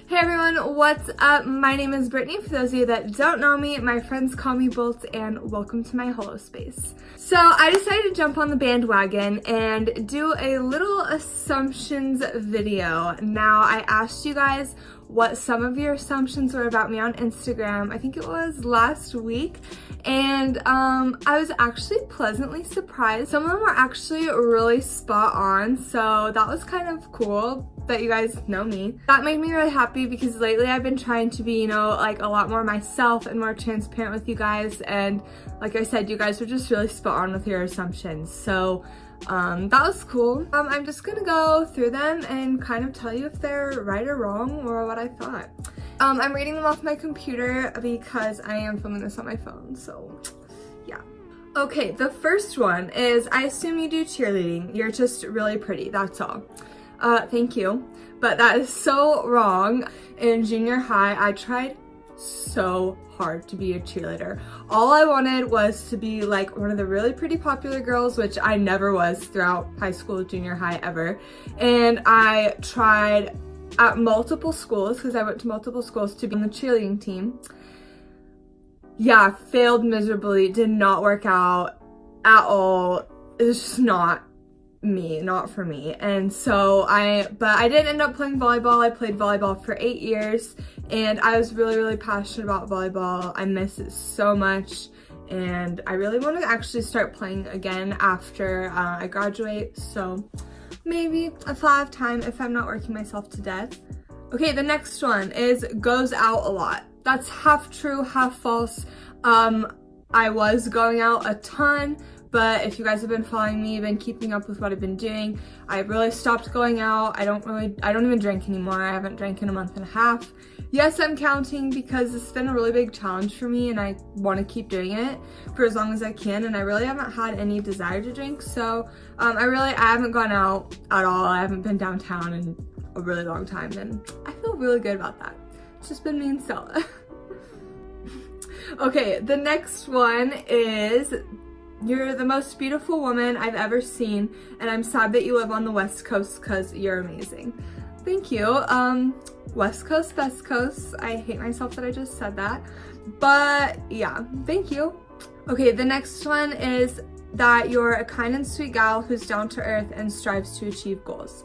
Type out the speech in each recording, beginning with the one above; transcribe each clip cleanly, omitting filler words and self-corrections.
Hey everyone, what's up? My name is Brittany. For those of you that don't know me, my friends call me Bolt, and welcome to my holo space. So I decided to jump on the bandwagon and do a little assumptions video. Now, I asked you guys what some of your assumptions were about me on Instagram. I think it was last week, and I was actually pleasantly surprised. Some of them were actually really spot on, so that was kind of cool that you guys know me. That made me really happy because lately I've been trying to be, like a lot more myself and more transparent with you guys, and like I said, you guys were just really spot on with your assumptions. So that was cool. I'm just gonna go through them and kind of tell you if they're right or wrong or what I thought. I'm reading them off my computer because I am filming this on my phone, so yeah. Okay, the first one is, I assume you do cheerleading. You're just really pretty, that's all. Thank you, but that is so wrong. In junior high, I tried so hard to be a cheerleader. All I wanted was to be like one of the really pretty popular girls, which I never was throughout high school, junior high, ever. And I tried at multiple schools, because I went to multiple schools, to be on the cheerleading team. Yeah, failed miserably, did not work out at all. It's just not me, not for me. And so but I did end up playing volleyball. I played volleyball for 8 years, and I was really passionate about volleyball. I miss it so much, and I really want to actually start playing again after I graduate, so maybe if I have time, if I'm not working myself to death. Okay, the next one is goes out a lot. That's half true, half false. I was going out a ton, but if you guys have been following me, you've been keeping up with what I've been doing. I really stopped going out. I don't even drink anymore. I haven't drank in a month and a half. Yes, I'm counting because it's been a really big challenge for me, and I want to keep doing it for as long as I can, and I really haven't had any desire to drink, so I haven't gone out at all. I haven't been downtown in a really long time, and I feel really good about that. It's just been me and Stella. Okay, the next one is, you're the most beautiful woman I've ever seen, and I'm sad that you live on the West Coast because you're amazing. Thank you. West Coast, Best Coast. I hate myself that I just said that, but yeah, thank you. Okay, the next one is that you're a kind and sweet gal who's down to earth and strives to achieve goals.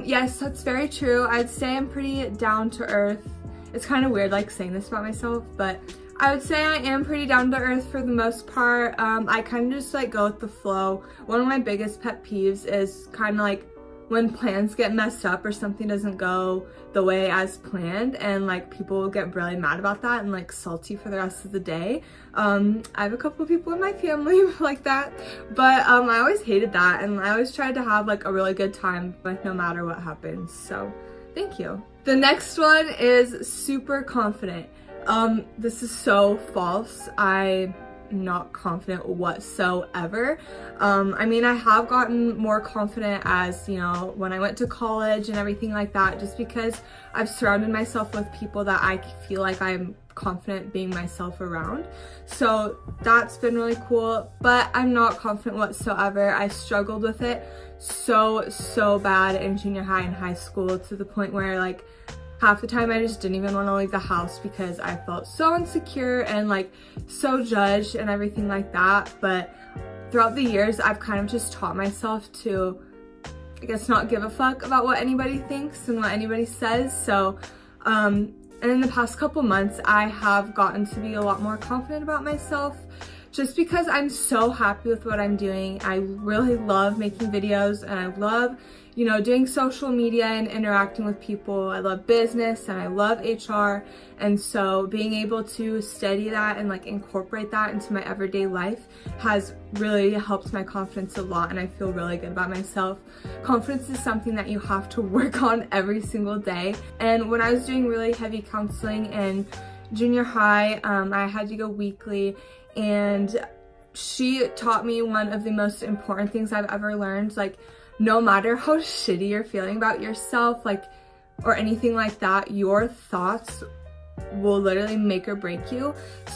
Yes, that's very true. I'd say I'm pretty down to earth. It's kind of weird like saying this about myself, but I would say I am pretty down to earth for the most part. I kind of just like go with the flow. One of my biggest pet peeves is kind of like when plans get messed up or something doesn't go the way as planned, and like people will get really mad about that and like salty for the rest of the day. I have a couple of people in my family like that, but I always hated that, and I always tried to have like a really good time, like no matter what happens. So thank you. The next one is super confident. This is so false. I'm not confident whatsoever. I mean, I have gotten more confident as, when I went to college and everything like that, just because I've surrounded myself with people that I feel like I'm confident being myself around. So that's been really cool, but I'm not confident whatsoever. I struggled with it so bad in junior high and high school, to the point where like half the time I just didn't even want to leave the house because I felt so insecure and like so judged and everything like that. But throughout the years, I've kind of just taught myself to, I guess, not give a fuck about what anybody thinks and what anybody says. So, and in the past couple months, I have gotten to be a lot more confident about myself, just because I'm so happy with what I'm doing. I really love making videos, and I love, doing social media and interacting with people. I love business and I love HR. And so being able to study that and like incorporate that into my everyday life has really helped my confidence a lot, and I feel really good about myself. Confidence is something that you have to work on every single day. And when I was doing really heavy counseling in junior high, I had to go weekly, and she taught me one of the most important things I've ever learned. Like, no matter how shitty you're feeling about yourself, like, or anything like that, your thoughts will literally make or break you.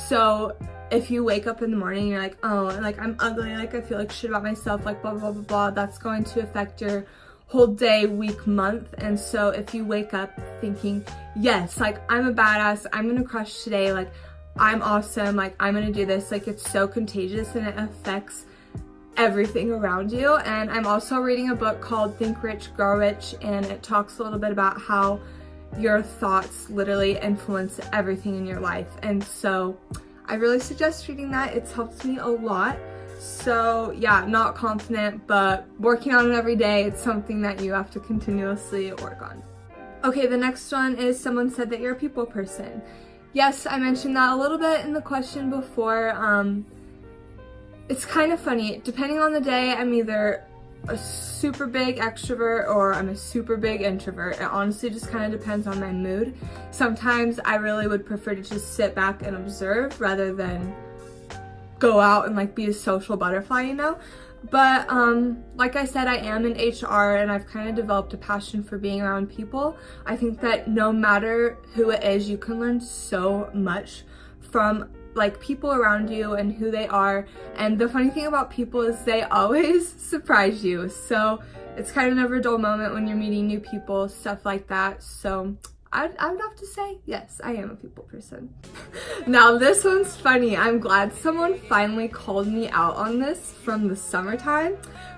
So if you wake up in the morning and you're like, oh, like I'm ugly, like I feel like shit about myself, like blah blah blah blah, that's going to affect your whole day, week, month. And so if you wake up thinking, yes, like I'm a badass, I'm gonna crush today, like I'm awesome, like I'm gonna do this, like it's so contagious and it affects everything around you. And I'm also reading a book called Think Rich, Grow Rich, and it talks a little bit about how your thoughts literally influence everything in your life. And so I really suggest reading that. It's helped me a lot. So yeah, not confident, but working on it every day. It's something that you have to continuously work on. Okay, the next one is someone said that you're a people person. Yes, I mentioned that a little bit in the question before. It's kind of funny. Depending on the day, I'm either a super big extrovert or I'm a super big introvert. It honestly just kind of depends on my mood. Sometimes I really would prefer to just sit back and observe rather than go out and like be a social butterfly, you know? But like I said, I am in HR and I've kind of developed a passion for being around people. I think that no matter who it is, you can learn so much from like people around you and who they are. And the funny thing about people is they always surprise you. So it's kind of never a dull moment when you're meeting new people, stuff like that. So I would have to say, yes, I am a people person. Now this one's funny. I'm glad someone finally called me out on this from the summertime.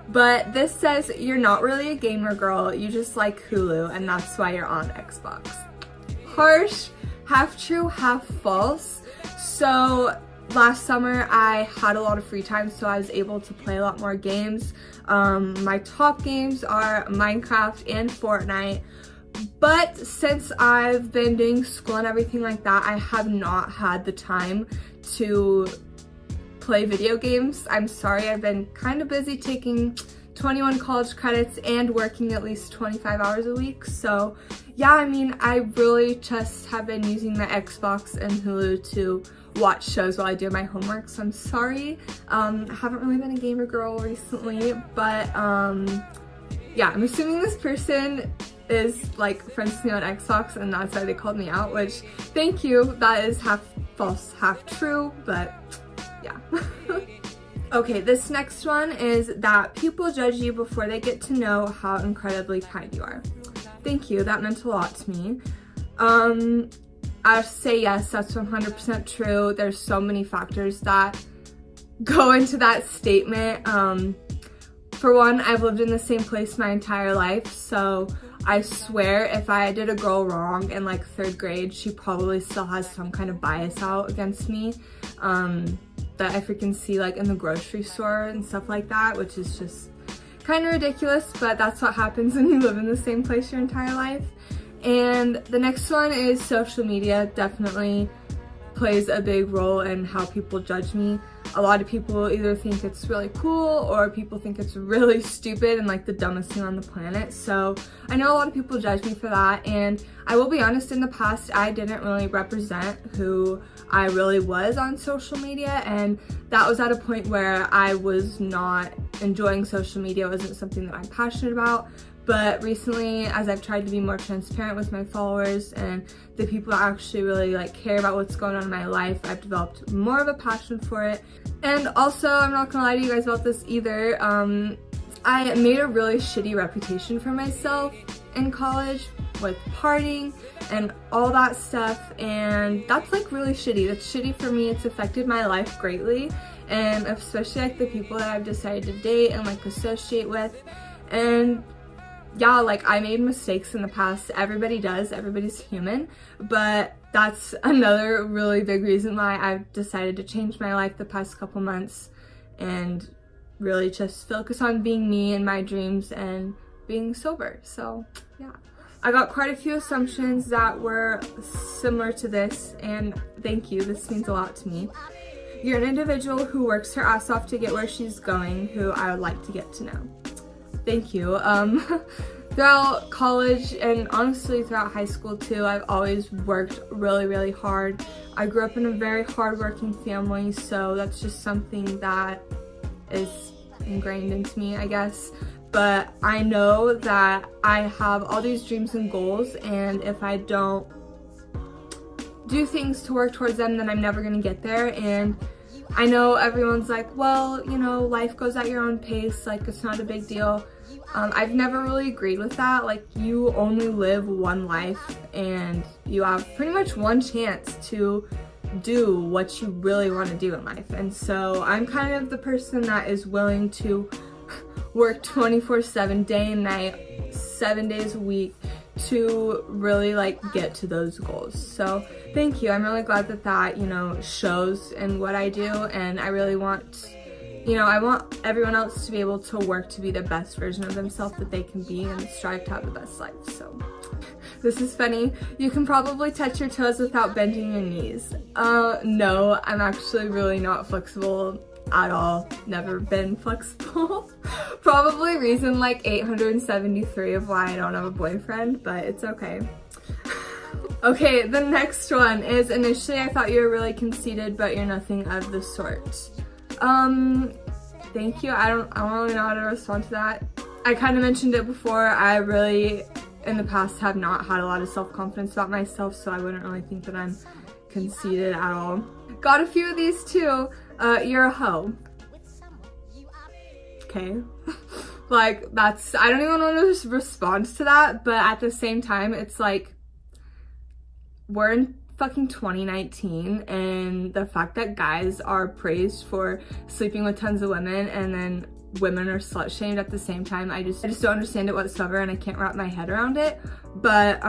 But this says, you're not really a gamer girl, you just like Hulu and that's why you're on Xbox. Harsh, half true, half false. So last summer I had a lot of free time, so I was able to play a lot more games. My top games are Minecraft and Fortnite. But since I've been doing school and everything like that, I have not had the time to play video games. I'm sorry, I've been kind of busy taking 21 college credits and working at least 25 hours a week. So yeah, I mean, I really just have been using the Xbox and Hulu to watch shows while I do my homework. So I'm sorry, I haven't really been a gamer girl recently, but yeah, I'm assuming this person is like friends with me on Xbox and that's why they called me out, which thank you, that is half false, half true, but yeah. Okay, this next one is that people judge you before they get to know how incredibly kind you are. Thank you, that meant a lot to me. I say yes, that's 100% true. There's so many factors that go into that statement. For one, I've lived in the same place my entire life, so I swear if I did a girl wrong in like 3rd grade, she probably still has some kind of bias out against me that I freaking see like in the grocery store and stuff like that, which is just kind of ridiculous, but that's what happens when you live in the same place your entire life. And the next one is social media definitely plays a big role in how people judge me. A lot of people either think it's really cool or people think it's really stupid and like the dumbest thing on the planet. So I know a lot of people judge me for that, and I will be honest, in the past I didn't really represent who I really was on social media, and that was at a point where I was not enjoying social media. It wasn't something that I'm passionate about. But recently, as I've tried to be more transparent with my followers and the people that actually really like care about what's going on in my life, I've developed more of a passion for it. And also, I'm not gonna lie to you guys about this either, I made a really shitty reputation for myself in college with partying and all that stuff, and that's like really shitty. That's shitty for me. It's affected my life greatly, and especially like the people that I've decided to date and like associate with. And yeah, like I made mistakes in the past. Everybody does, everybody's human, but that's another really big reason why I've decided to change my life the past couple months and really just focus on being me and my dreams and being sober. So yeah, I got quite a few assumptions that were similar to this, and thank you, this means a lot to me. You're an individual who works her ass off to get where she's going, who I would like to get to know. Thank you. Throughout college and honestly throughout high school too, I've always worked really, really hard. I grew up in a very hardworking family, so that's just something that is ingrained into me, I guess. But I know that I have all these dreams and goals, and if I don't do things to work towards them, then I'm never gonna get there. And I know everyone's like, well, you know, life goes at your own pace, like it's not a big deal. I've never really agreed with that. Like, you only live one life and you have pretty much one chance to do what you really want to do in life. And so I'm kind of the person that is willing to work 24/7, day and night, 7 days a week to really like get to those goals. So thank you. I'm really glad that that, you know, shows in what I do, and I really want, you know, I want everyone else to be able to work to be the best version of themselves that they can be and strive to have the best life. So this is funny. You can probably touch your toes without bending your knees. No, I'm actually really not flexible at all. Never been flexible. Probably reason like 873 of why I don't have a boyfriend, but it's okay. Okay, the next one is, initially I thought you were really conceited, but you're nothing of the sort. Thank you. I don't really know how to respond to that. I kind of mentioned it before. I really, in the past, have not had a lot of self-confidence about myself, so I wouldn't really think that I'm conceited at all. Got a few of these too. You're a hoe. Okay. Like, that's, I don't even want to just respond to that, but at the same time, it's like, we're in fucking 2019, and the fact that guys are praised for sleeping with tons of women and then women are slut-shamed at the same time, I just don't understand it whatsoever, and I can't wrap my head around it. But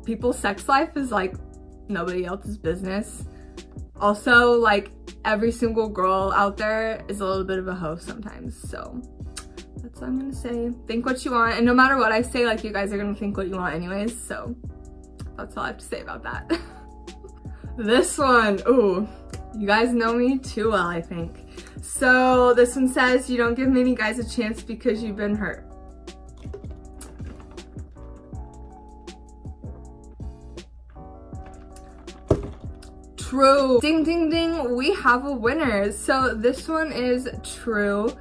people's sex life is like nobody else's business. Also, like, every single girl out there is a little bit of a hoe sometimes, so that's what I'm gonna say. Think what you want, and no matter what I say, like, you guys are gonna think what you want anyways, so that's all I have to say about that. This one, ooh, you guys know me too well, I think. So this one says, you don't give many guys a chance because you've been hurt. True. Ding, ding, ding, we have a winner. So this one is true.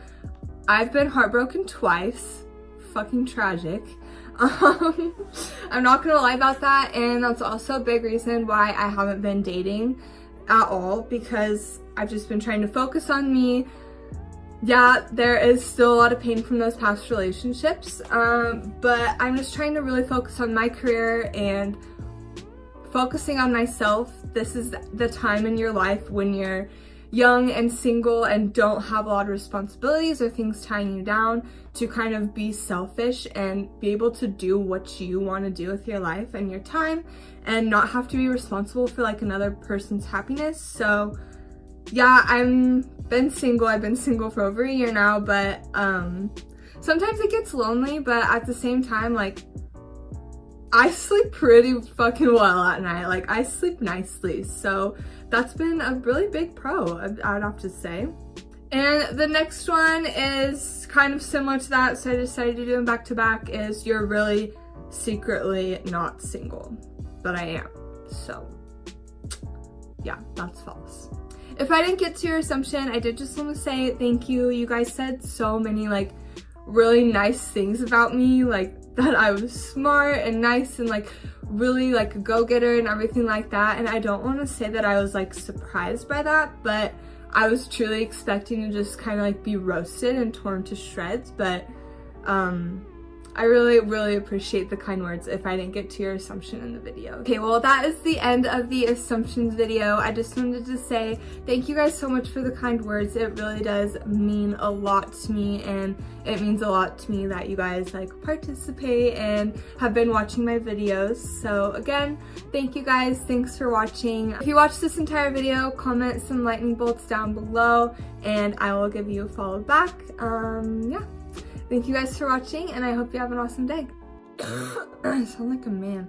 I've been heartbroken twice. Fucking tragic. I'm not gonna lie about that, and that's also a big reason why I haven't been dating at all, because I've just been trying to focus on me. Yeah, there is still a lot of pain from those past relationships, but I'm just trying to really focus on my career and focusing on myself. This is the time in your life when you're young and single and don't have a lot of responsibilities or things tying you down, to kind of be selfish and be able to do what you want to do with your life and your time, and not have to be responsible for like another person's happiness. So yeah, I've been single for over a year now, but sometimes it gets lonely, but at the same time, like, I sleep pretty fucking well at night. Like, I sleep nicely, so that's been a really big pro, I would have to say. And the next one is kind of similar to that, so I decided to do them back to back, is you're really secretly not single, but I am. So yeah, that's false. If I didn't get to your assumption, I did just want to say thank you. You guys said so many like really nice things about me, like that I was smart and nice and like really like a go-getter and everything like that. And I don't want to say that I was like surprised by that, but I was truly expecting to just kind of like be roasted and torn to shreds. But I really appreciate the kind words if I didn't get to your assumption in the video. Okay, well, that is the end of the assumptions video. I just wanted to say thank you guys so much for the kind words. It really does mean a lot to me, and it means a lot to me that you guys like participate and have been watching my videos. So again, thank you guys. Thanks for watching. If you watched this entire video, comment some lightning bolts down below and I will give you a follow back. Yeah. Thank you guys for watching, and I hope you have an awesome day. I sound like a man.